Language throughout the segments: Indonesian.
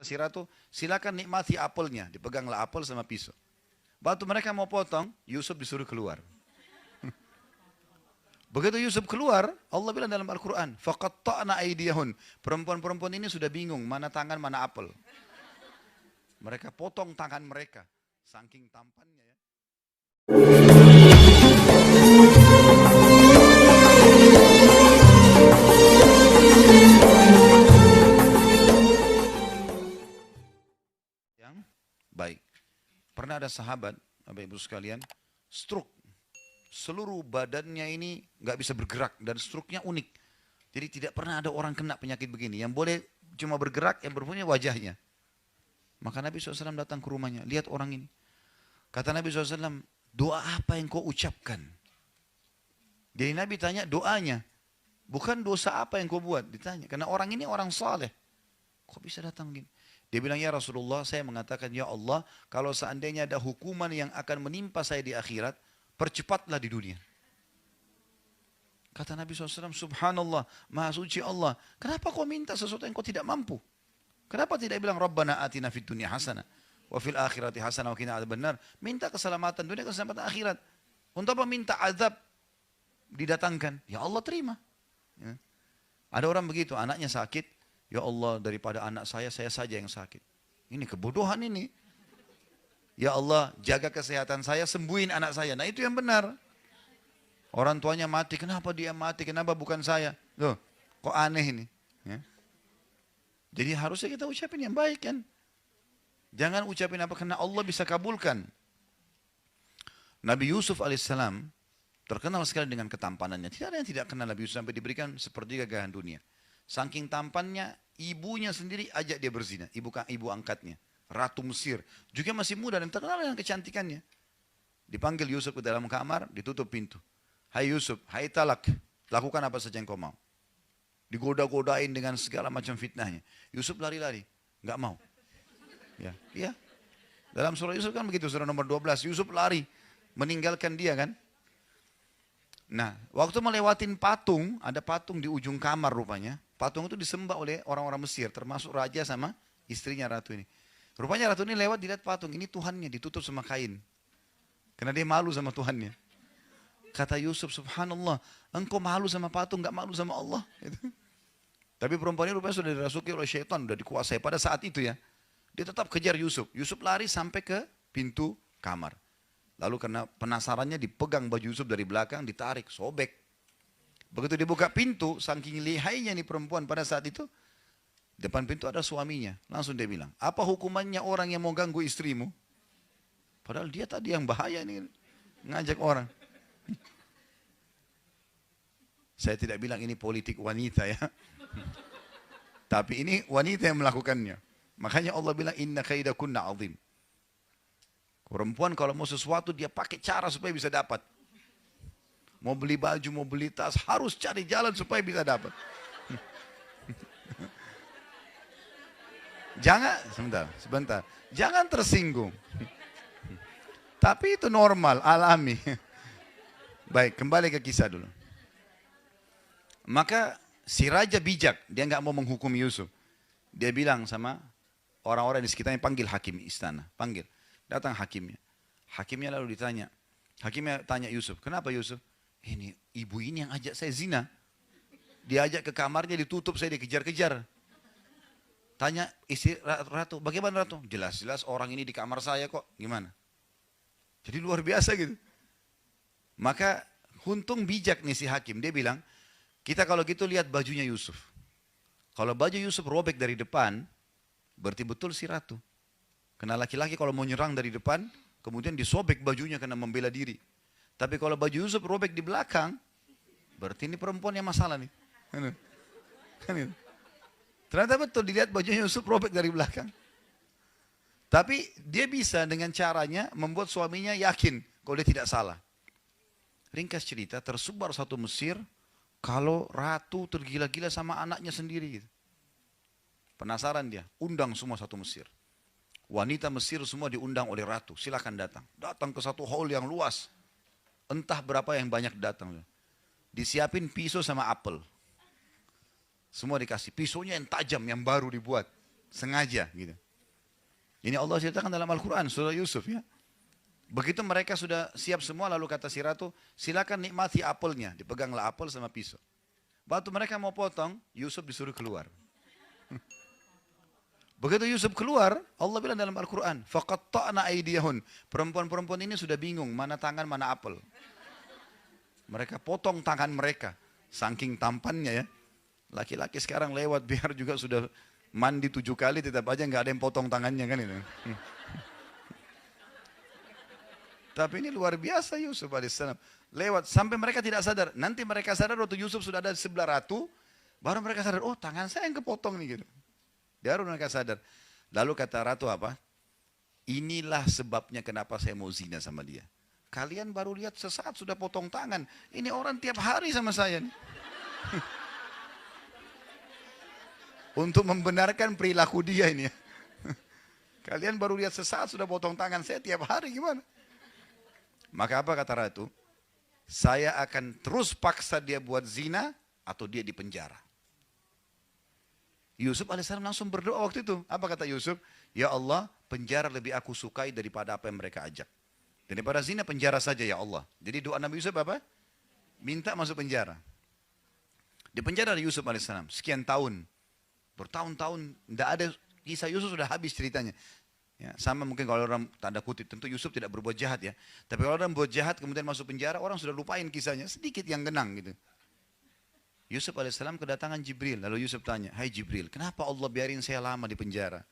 Si ratu, silakan nikmati apelnya. Dipeganglah apel sama pisau. Waktu mereka mau potong, Yusuf disuruh keluar. Begitu Yusuf keluar, Allah bilang dalam Al-Quran, فَقَطَّعْنَا أَيْدِيَهُنْ. Perempuan-perempuan ini sudah bingung, mana tangan, mana apel. Mereka potong tangan mereka. Saking tampannya ya. Yang baik. Pernah ada sahabat, Bapak Ibu sekalian, stroke. Seluruh badannya ini nggak bisa bergerak dan struknya unik. Jadi tidak pernah ada orang kena penyakit begini. Yang boleh cuma bergerak, yang berpunya wajahnya. Maka Nabi SAW datang ke rumahnya, lihat orang ini. Kata Nabi SAW, doa apa yang kau ucapkan? Jadi Nabi tanya doanya. Bukan dosa apa yang kau buat, ditanya. Karena orang ini orang saleh. Kok bisa datang gini? Dia bilang, ya Rasulullah, saya mengatakan, ya Allah, kalau seandainya ada hukuman yang akan menimpa saya di akhirat, percepatlah di dunia. Kata Nabi SAW, subhanallah, maha suci Allah. Kenapa kau minta sesuatu yang kau tidak mampu? Kenapa tidak bilang, Rabbana atina fid dunya hasanah, wa fil akhirati hasanah, wa qina adzabannar. Minta keselamatan dunia, keselamatan akhirat. Untuk apa minta azab didatangkan? Ya Allah terima. Ya. Ada orang begitu, anaknya sakit. Ya Allah, daripada anak saya saja yang sakit. Ini kebodohan ini. Ya Allah, jaga kesehatan saya, sembuhin anak saya. Nah itu yang benar. Orang tuanya mati, kenapa dia mati, kenapa bukan saya? Loh, kok aneh ini? Ya. Jadi harusnya kita ucapin yang baik kan. Jangan ucapin apa, karena Allah bisa kabulkan. Nabi Yusuf alaihissalam terkenal sekali dengan ketampanannya. Tidak ada yang tidak kenal Nabi Yusuf sampai diberikan sepertiga kekayaan dunia. Saking tampannya, ibunya sendiri ajak dia berzina, ibu angkatnya. Ratu Mesir, juga masih muda dan terkenal dengan kecantikannya. Dipanggil Yusuf ke dalam kamar, ditutup pintu. Hai Yusuf, hai Talak, lakukan apa saja yang kau mau. Digoda-godain dengan segala macam fitnahnya. Yusuf lari-lari, nggak mau. Ya, iya. Dalam surah Yusuf kan begitu, surah nomor 12. Yusuf lari, meninggalkan dia kan. Nah, waktu melewatin patung, ada patung di ujung kamar rupanya. Patung itu disembah oleh orang-orang Mesir, termasuk raja sama istrinya ratu ini. Rupanya ratu ini lewat, dilihat patung, ini Tuhannya, ditutup sama kain. Karena dia malu sama Tuhannya. Kata Yusuf, subhanallah, engkau malu sama patung, gak malu sama Allah. Tapi perempuan ini rupanya sudah dirasuki oleh syaitan, sudah dikuasai pada saat itu ya. Dia tetap kejar Yusuf. Yusuf lari sampai ke pintu kamar. Lalu karena penasarannya dipegang baju Yusuf dari belakang, ditarik, sobek. Begitu dibuka pintu, saking lihainya nih perempuan pada saat itu, depan pintu ada suaminya. Langsung dia bilang, apa hukumannya orang yang mau ganggu istrimu? Padahal dia tadi yang bahaya nih, ngajak orang. Saya tidak bilang ini politik wanita ya. Tapi ini wanita yang melakukannya. Makanya Allah bilang, inna kaidakunna azim. Perempuan kalau mau sesuatu, dia pakai cara supaya bisa dapat. Mau beli baju, mau beli tas, harus cari jalan supaya bisa dapat. Jangan, sebentar. Jangan tersinggung. Tapi itu normal, alami. Baik, kembali ke kisah dulu. Maka si raja bijak, dia nggak mau menghukum Yusuf. Dia bilang sama orang-orang di sekitarnya, panggil hakim istana. Panggil, datang hakimnya. Hakimnya lalu ditanya. Hakimnya tanya Yusuf, kenapa Yusuf? Ini ibu ini yang ajak saya zina. Dia ajak ke kamarnya, ditutup, saya dikejar-kejar. Tanya istri ratu, bagaimana ratu? Jelas-jelas orang ini di kamar saya kok, gimana? Jadi luar biasa gitu. Maka untung bijak nih si hakim, dia bilang, kita kalau gitu lihat bajunya Yusuf. Kalau baju Yusuf robek dari depan, berarti betul si ratu. Karena laki-laki kalau mau nyerang dari depan, kemudian disobek bajunya karena membela diri. Tapi kalau baju Yusuf robek di belakang, berarti ini perempuan yang masalah nih. Kan itu. Ternyata betul dilihat bajunya Yusuf robek dari belakang. Tapi dia bisa dengan caranya membuat suaminya yakin kalau dia tidak salah. Ringkas cerita, tersebar satu Mesir kalau ratu tergila-gila sama anaknya sendiri. Gitu. Penasaran dia, undang semua satu Mesir. Wanita Mesir semua diundang oleh ratu, silakan datang. Datang ke satu hall yang luas. Entah berapa yang banyak datang. Disiapin pisau sama apel. Semua dikasih, pisaunya yang tajam, yang baru dibuat. Sengaja gitu. Ini Allah ceritakan dalam Al-Quran, surah Yusuf ya. Begitu mereka sudah siap semua, lalu kata si ratu, silakan nikmati apelnya. Dipeganglah apel sama pisau. Waktu mereka mau potong, Yusuf disuruh keluar. Begitu Yusuf keluar, Allah bilang dalam Al-Quran, faqatta'na aydiyahun. Perempuan-perempuan ini sudah bingung, mana tangan, mana apel. Mereka potong tangan mereka, saking tampannya ya. Laki-laki sekarang lewat, biar juga sudah mandi 7 kali, tetap aja nggak ada yang potong tangannya kan itu. Tapi ini luar biasa Yusuf alaihissalam. Lewat, sampai mereka tidak sadar. Nanti mereka sadar waktu Yusuf sudah ada di sebelah ratu, baru mereka sadar, oh tangan saya yang kepotong nih gitu. Baru mereka sadar. Lalu kata ratu apa? Inilah sebabnya kenapa saya mau zina sama dia. Kalian baru lihat sesaat sudah potong tangan. Ini orang tiap hari sama saya nih. Untuk membenarkan perilaku dia ini ya. Kalian baru lihat sesaat sudah potong tangan saya tiap hari gimana? Maka apa kata ratu? Saya akan terus paksa dia buat zina atau dia dipenjara. Yusuf alaihissalam langsung berdoa waktu itu. Apa kata Yusuf? Ya Allah, penjara lebih aku sukai daripada apa yang mereka ajak. Daripada zina, penjara saja ya Allah. Jadi doa Nabi Yusuf apa? Minta masuk penjara. Di penjara Yusuf alaihissalam sekian tahun. Bertahun-tahun, tidak ada kisah Yusuf sudah habis ceritanya. Ya, sama mungkin kalau orang tanda kutip, tentu Yusuf tidak berbuat jahat ya. Tapi kalau orang berbuat jahat kemudian masuk penjara, orang sudah lupain kisahnya, sedikit yang genang gitu. Yusuf alaihissalam kedatangan Jibril, lalu Yusuf tanya, hai Jibril, kenapa Allah biarin saya lama di penjara?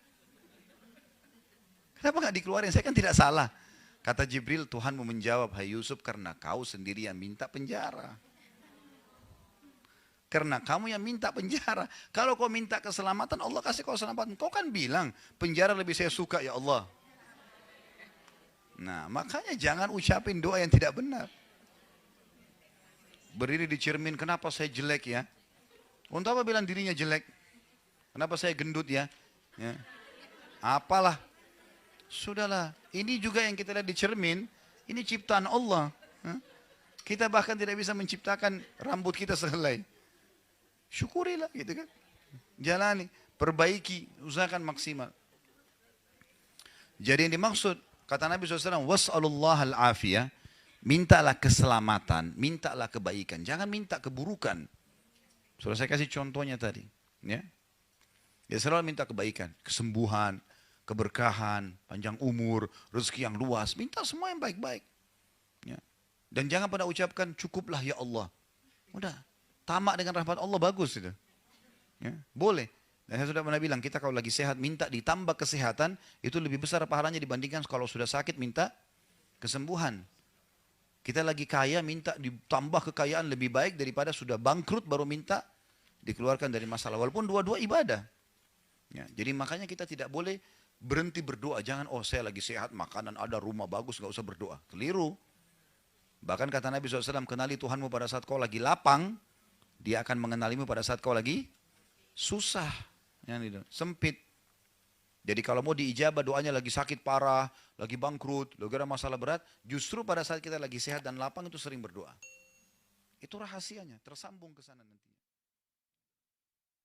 Kenapa nggak dikeluarin? Saya kan tidak salah. Kata Jibril, Tuhanmu menjawab, hai Yusuf, karena kau sendiri yang minta penjara. Karena kamu yang minta penjara. Kalau kau minta keselamatan, Allah kasih kau keselamatan. Kau kan bilang, penjara lebih saya suka ya Allah. Nah, makanya jangan ucapin doa yang tidak benar. Berdiri di cermin, kenapa saya jelek ya? Untuk apa bilang dirinya jelek? Kenapa saya gendut ya? Ya. Apalah. Sudahlah. Ini juga yang kita lihat di cermin, ini ciptaan Allah. Kita bahkan tidak bisa menciptakan rambut kita sehelai. Syukurilah gitu kan. Jalani, perbaiki, usahakan maksimal. Jadi yang dimaksud, kata Nabi SAW, was'alullah al-afiyah, mintalah keselamatan, mintalah kebaikan, jangan minta keburukan. Sudah saya kasih contohnya tadi. Ya, dia selalu minta kebaikan, kesembuhan, keberkahan, panjang umur, rezeki yang luas, minta semua yang baik-baik. Ya. Dan jangan pernah ucapkan, cukuplah ya Allah. Udah. Tamak dengan rahmat Allah bagus itu. Ya, boleh. Dan saya sudah pernah bilang, kita kalau lagi sehat minta ditambah kesehatan, itu lebih besar pahalanya dibandingkan kalau sudah sakit minta kesembuhan. Kita lagi kaya minta ditambah kekayaan lebih baik daripada sudah bangkrut baru minta dikeluarkan dari masalah. Walaupun dua-dua ibadah. Ya, jadi makanya kita tidak boleh berhenti berdoa. Jangan, oh saya lagi sehat, makanan ada, rumah bagus, gak usah berdoa. Keliru. Bahkan kata Nabi SAW, kenali Tuhanmu pada saat kau lagi lapang, dia akan mengenalimu pada saat kau lagi susah, ya, sempit. Jadi kalau mau diijabah doanya lagi sakit parah, lagi bangkrut, lagi ada masalah berat, justru pada saat kita lagi sehat dan lapang itu sering berdoa. Itu rahasianya, tersambung ke sana nanti.